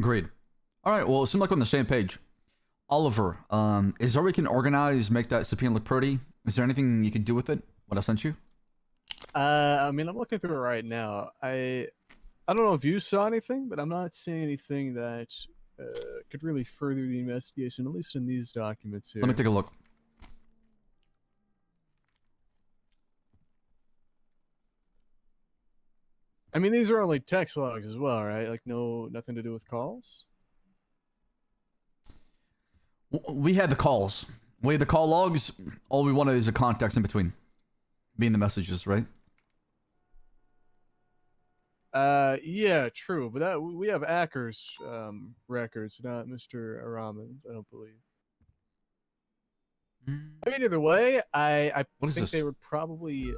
Agreed. All right, well, it seems like we're on the same page. Oliver, is there we can organize, make that subpoena look pretty? Is there anything you can do with it? What I sent you? I mean, I'm looking through it right now. I don't know if you saw anything, but I'm not seeing anything that could really further the investigation, at least in these documents here. Let me take a look. I mean, these are only text logs as well, right? Like, nothing to do with calls? We had the calls. We had the call logs. All we wanted is a context in between. Being the messages, right? Yeah, true. But that we have Acker's records, not Mr. Araman's, I don't believe. I mean, either way, I think they would probably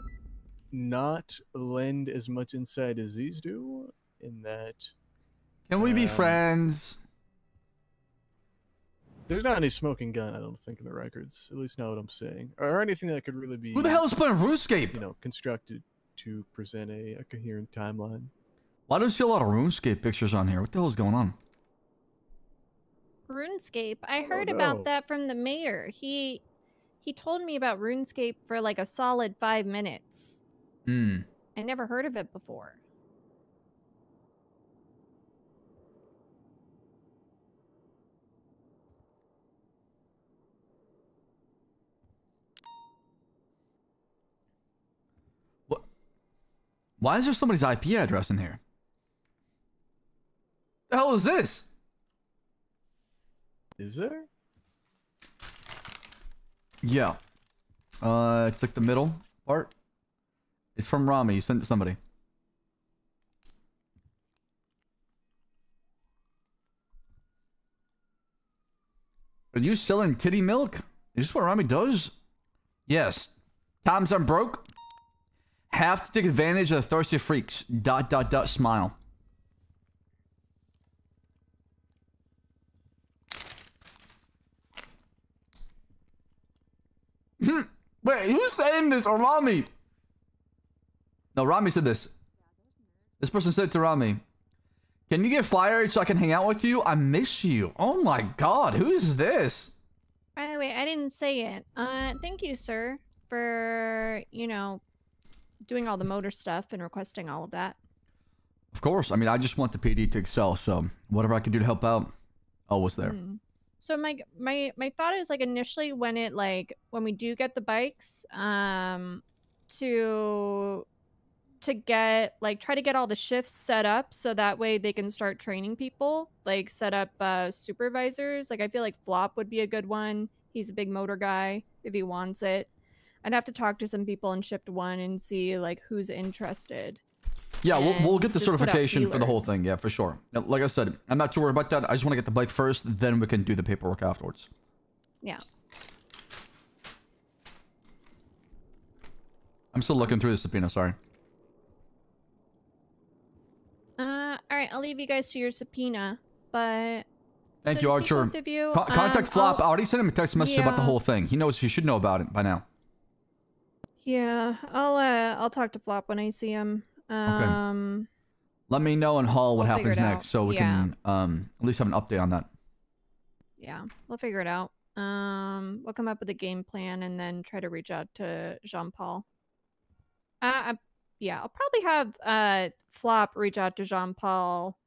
not lend as much insight as these do, in that... Can we be friends? There's not any smoking gun, I don't think, in the records. At least not what I'm saying. Or anything that could really be... Who the hell is playing RuneScape? You know, constructed to present a coherent timeline. Why do I see a lot of RuneScape pictures on here? What the hell is going on? RuneScape? I heard about that from the mayor. He told me about RuneScape for like a solid 5 minutes. I never heard of it before. What? Why is there somebody's IP address in here? The hell is this? Is there? Yeah. It's like the middle part. It's from Ramee. You sent it to somebody. Are you selling titty milk? Is this what Ramee does? Yes. Times I'm broke. Have to take advantage of the thirsty freaks. ... Smile. Wait, who's saying this? Or Ramee? No, Ramee said this. This person said it to Ramee. Can you get fired so I can hang out with you? I miss you. Oh my god, who is this? By the way, I didn't say it. Thank you, sir, for, you know, doing all the motor stuff and requesting all of that. Of course. I mean, I just want the PD to excel, so whatever I can do to help out, always there. So my thought is, like, initially when we do get the bikes, to get, like, try to get all the shifts set up so that way they can start training people, like set up supervisors. Like, I feel like Flop would be a good one. He's a big motor guy if he wants it. I'd have to talk to some people in shift 1 and see, like, who's interested. Yeah, we'll get the certification for the whole thing. Yeah, for sure. Like I said, I'm not too worried about that. I just want to get the bike first, then we can do the paperwork afterwards. Yeah. I'm still looking through the subpoena, sorry. All right, I'll leave you guys to your subpoena, but... Thank you, Archer. Both of you. Contact Flop. I already sent him a text message about the whole thing. He should know about it by now. Yeah, I'll talk to Flop when I see him. Okay. Let me know in Hall what happens next, so we can at least have an update on that. Yeah, we'll figure it out. We'll come up with a game plan and then try to reach out to Jean-Paul. Yeah, I'll probably have Flop reach out to Jean-Paul,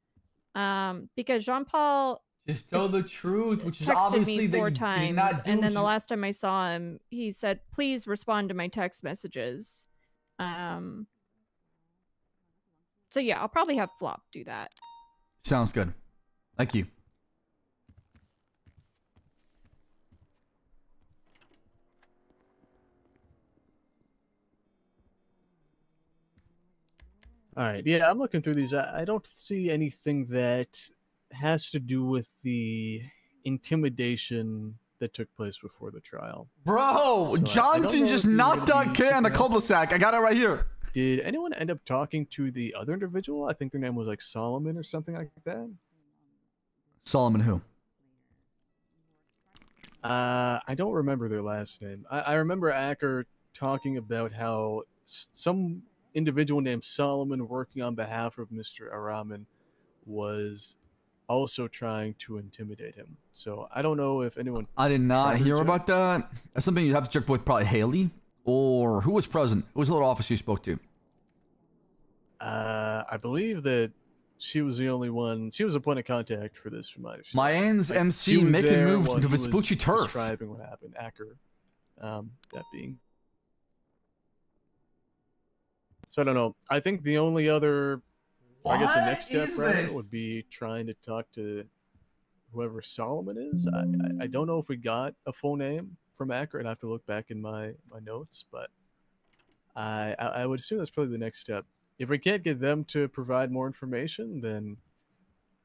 because Jean-Paul just tell the truth, which is texted obviously me 4 times, and then the last time I saw him, he said, "Please respond to my text messages." So yeah, I'll probably have Flop do that. Sounds good. Thank you. All right, yeah, I'm looking through these. I don't see anything that has to do with the intimidation that took place before the trial. Bro, so Johnson just knocked that kid on the cul-de-sac. I got it right here. Did anyone end up talking to the other individual? I think their name was like Solomon or something like that. Solomon who? I don't remember their last name. I remember Acker talking about how some individual named Solomon working on behalf of Mr. Araman was also trying to intimidate him. So I don't know if anyone. I did not tried to hear check. about that. That's something you have to check with probably Haley, or who was present. Who was the little officer you spoke to? I believe that she was the only one. She was a point of contact for this, from my understanding. Mayan's Like, MC she was making there moves while into he was Vespucci turf. Describing what happened, Acker. That being. So I don't know. I think the only other, I guess the next step rather would be trying to talk to whoever Solomon is. I don't know if we got a full name from Acker. I'd have to look back in my notes, but I would assume that's probably the next step. If we can't get them to provide more information, then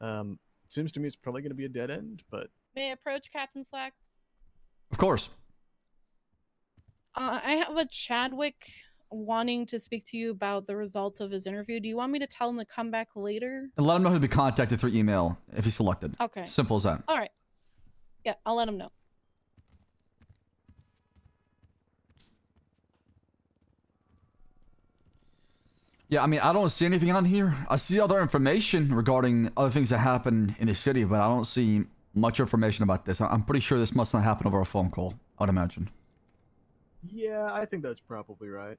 it seems to me it's probably going to be a dead end. But May I approach Captain Slacks? Of course. I have a Chadwick wanting to speak to you about the results of his interview. Do you want me to tell him to come back later? And let him know who to be contacted through email if he's selected. Okay. Simple as that. All right. Yeah, I'll let him know. Yeah, I mean, I don't see anything on here. I see other information regarding other things that happen in the city, but I don't see much information about this. I'm pretty sure this must not happen over a phone call, I'd imagine. yeah, I think that's probably right.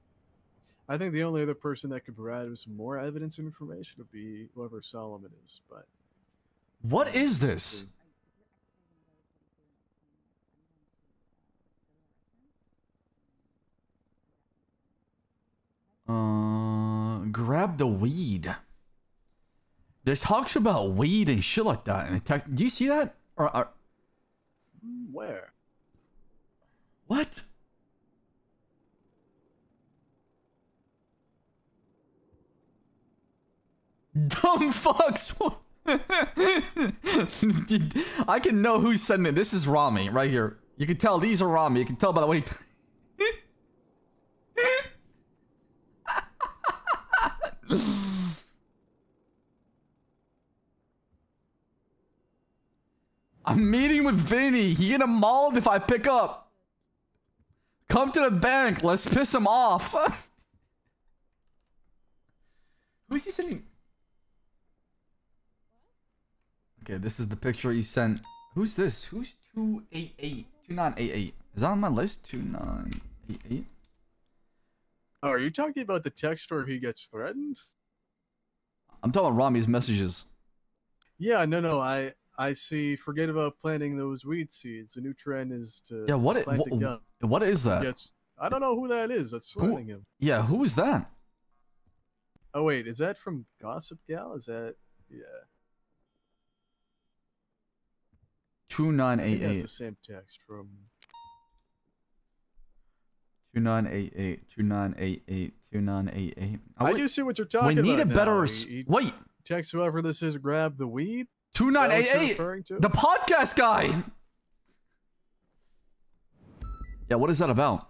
I think the only other person that could provide us some more evidence and information would be whoever Solomon is. But What is this? Grab the weed. There's talks about weed and shit like that. And do you see that? Or where? what? Dumb fucks. I can know who's sending it. This is Ramee right here. You can tell these are Ramee. You can tell by the way. I'm meeting with Vinny. He gonna mold if I pick up. Come to the bank. Let's piss him off. Who's he sending? Okay, this is the picture he sent. Who's this? Who's 288? 2988. Is that on my list? 2988. Oh, are you talking about the text where he gets threatened? I'm talking about Ramee's messages. Yeah, no, I see. Forget about planting those weed seeds. The new trend is to Yeah, what is that? I don't know who that is. That's threatening him. Yeah, who is that? Oh wait, is that from Gossip Gal? Is that yeah? 2988. That's the same text from 2988. 2988. 2988. I do see what you're talking about. We need a better. Wait. Text whoever this is. Grab the weed. 2988. The podcast guy. Yeah, what is that about?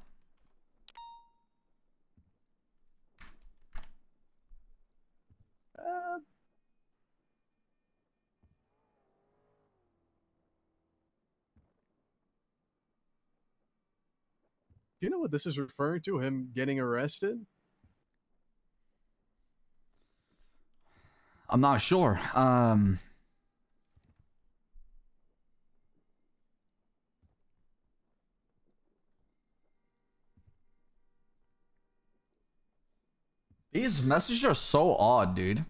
Do you know what this is referring to? Him getting arrested? I'm not sure. These messages are so odd, dude.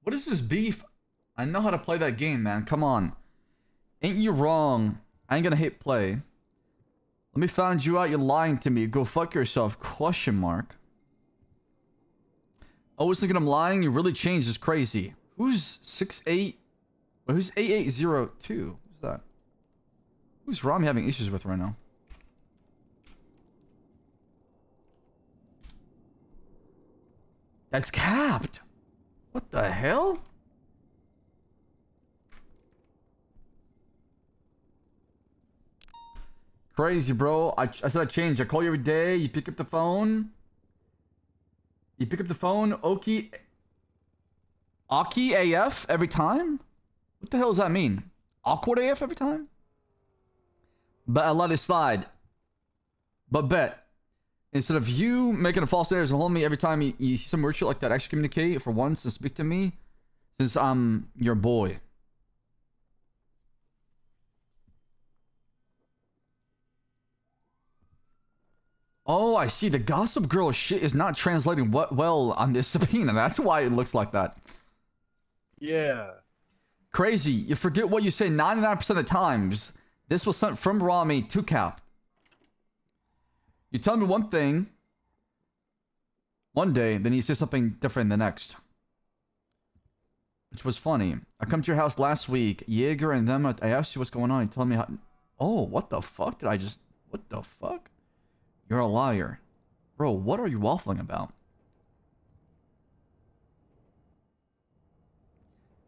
What is this beef? I know how to play that game, man. Come on. Ain't you wrong? I ain't gonna hit play. Let me find you out. You're lying to me. Go fuck yourself. Question mark. I was thinking I'm lying. You really changed. It's crazy. Who's 68? Who's 8802? Who's that? Who's Ramee having issues with right now? That's capped. What the hell? Crazy, bro. I said I changed. I call you every day. You pick up the phone. You pick up the phone. Aki AF every time? What the hell does that mean? Awkward AF every time? But I let it slide. But bet. Instead of you making a false narrative and holding me every time you see some weird shit like that, actually communicate for once and speak to me, since I'm your boy. Oh, I see. The gossip girl shit is not translating well on this subpoena. That's why it looks like that. Yeah. Crazy. You forget what you say 99% of the times. This was sent from Ramee to Cap. You tell me one thing one day, then you say something different the next. Which was funny. I come to your house last week. Jaeger and them, I asked you what's going on. You told me how... Oh, what the fuck did I just... What the fuck? You're a liar. Bro, what are you waffling about?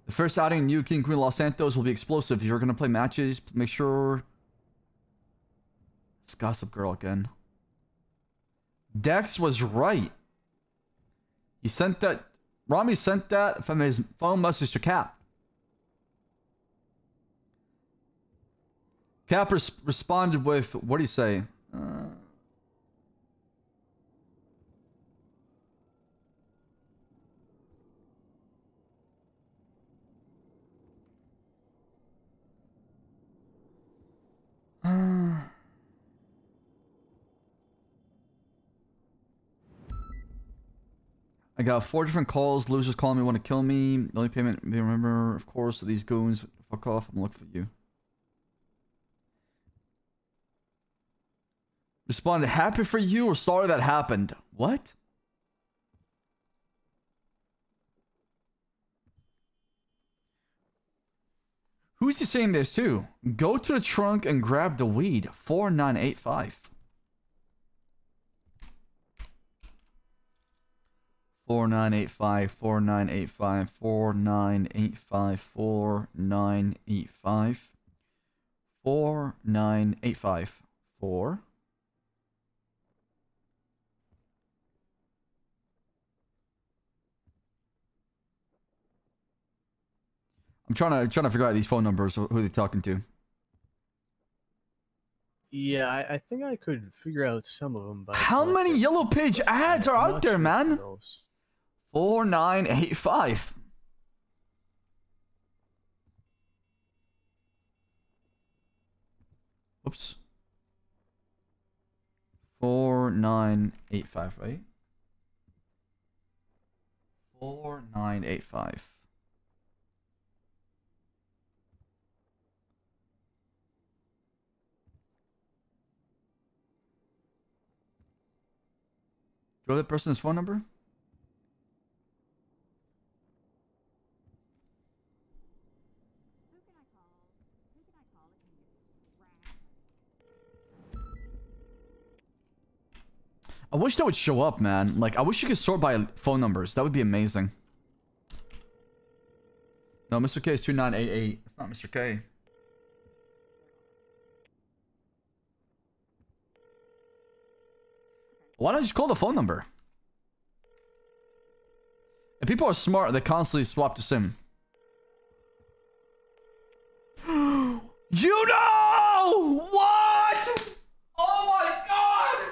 The first outing in New King Queen Los Santos will be explosive. If you're going to play matches, make sure... It's Gossip Girl again. Dex was right. He sent that... Ramee sent that from his phone message to Cap. Cap responded with... What do you say? I got 4 different calls. Losers calling me, want to kill me. The only payment, remember, of course, these goons. Fuck off. I'm looking for you. Responded, happy for you or sorry that happened? What? Who's he saying this to? Go to the trunk and grab the weed. 4985. 4985, 4985, 4985, 4985, 4985, 4. I'm trying to figure out these phone numbers, who they're talking to. Yeah, I think I could figure out some of them. But how many yellow page ads are out there, man? 4985. Oops. 4985, right? 4985. Do you have that person's phone number? I wish that would show up, man. Like, I wish you could sort by phone numbers. That would be amazing. No, Mr. K is 2988. It's not Mr. K. Why don't you just call the phone number? If people are smart, they constantly swap to SIM. You know! What? Oh my god!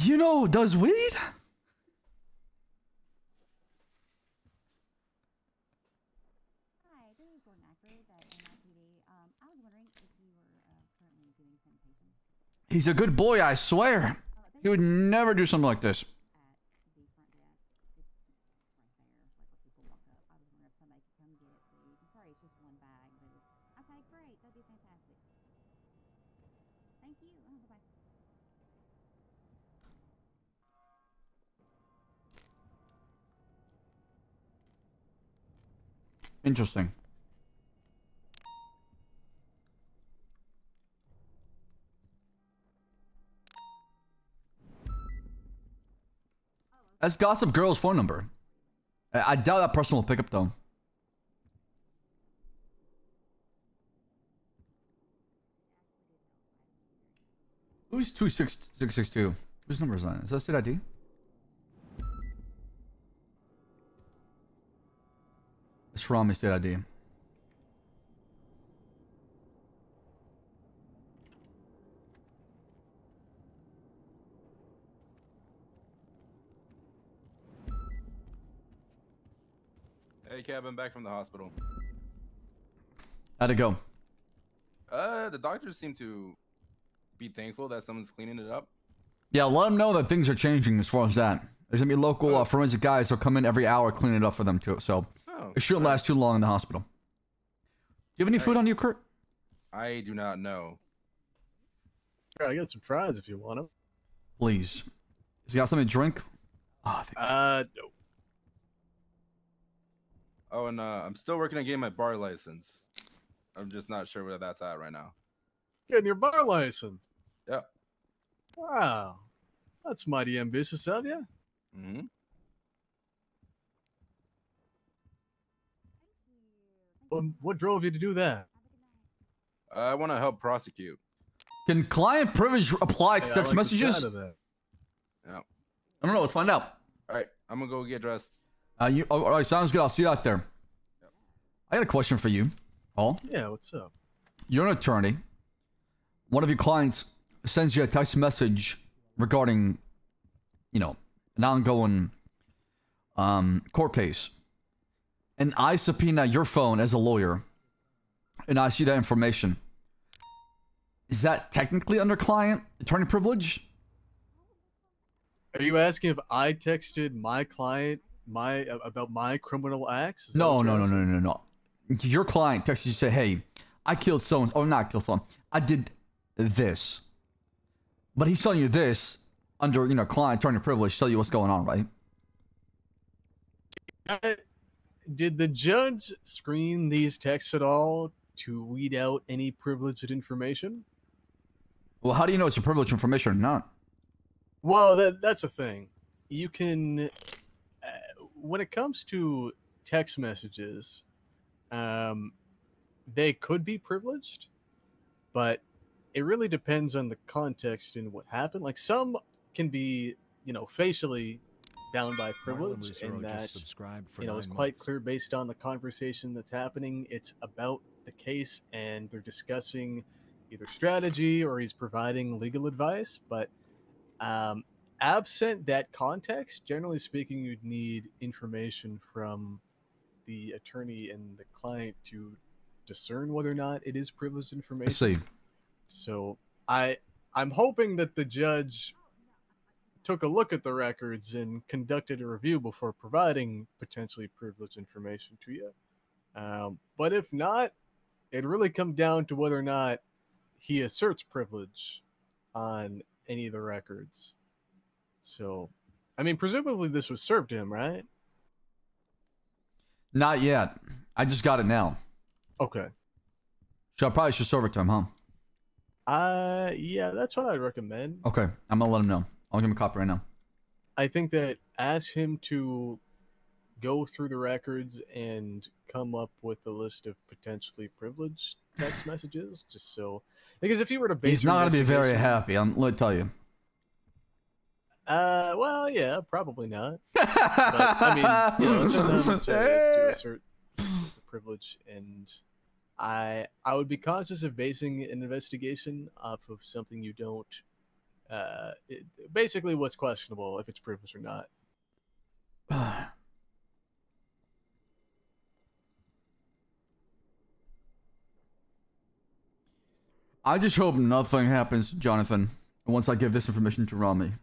You know, does weed? He's a good boy, I swear. He would never do something like this. Interesting. That's Gossip Girl's phone number. I doubt that person will pick up though. Who's 26662? Whose number is that? Is that state ID? It's Ramee state ID. Hey, Kev, I'm back from the hospital. How'd it go? The doctors seem to be thankful that someone's cleaning it up. Yeah, let them know that things are changing as far as that. There's gonna be local forensic guys who'll come in every hour, clean it up for them too. So it shouldn't last too long in the hospital. Do you have any food on you, Kurt? I do not know. I got some fries if you want them. Please. Has he got something to drink? No. Oh, and I'm still working on getting my bar license. I'm just not sure where that's at right now. Getting your bar license. Yeah. Wow. That's mighty ambitious of you. Mm-hmm. What drove you to do that? I want to help prosecute. Can client privilege apply to text messages? Yeah. I don't know. Let's find out. All right, I'm gonna go get dressed. All right, sounds good. I'll see you out there. Yep. I got a question for you, Paul. Yeah, what's up? You're an attorney. One of your clients sends you a text message regarding, you know, an ongoing court case. And I subpoena your phone as a lawyer, and I see that information. Is that technically under client attorney privilege? Are you asking if I texted my client about my criminal acts? No. Your client texts you, say, "Hey, I killed someone, or not killed someone. I did this," but he's telling you this under, you know, client attorney privilege. Tell you what's going on, right? Did the judge screen these texts at all to weed out any privileged information? Well, how do you know it's a privileged information or not? Well, that's a thing. You can, when it comes to text messages, they could be privileged, but it really depends on the context and what happened. Like, some can be, you know, facially bound by privilege, and that, you know, it's quite clear based on the conversation that's happening. It's about the case, and they're discussing either strategy or he's providing legal advice. But absent that context, generally speaking, you'd need information from the attorney and the client to discern whether or not it is privileged information. I see. So I'm hoping that the judge took a look at the records and conducted a review before providing potentially privileged information to you. But if not, it really comes down to whether or not he asserts privilege on any of the records. So, I mean, presumably this was served to him, right? Not yet. I just got it now. Okay. So I probably should serve it to him, huh? Yeah, that's what I'd recommend. Okay, I'm gonna let him know. I'll give him a copy right now. I think that ask him to go through the records and come up with a list of potentially privileged text messages, just so, because if he were to base, he's not gonna be very happy. Let me tell you. Well, yeah, probably not. But I mean, you know, it's enough to assert the privilege, and I would be conscious of basing an investigation off of something you don't. Basically, what's questionable, if it's privileged or not. I just hope nothing happens, Jonathan, once I give this information to Ramee.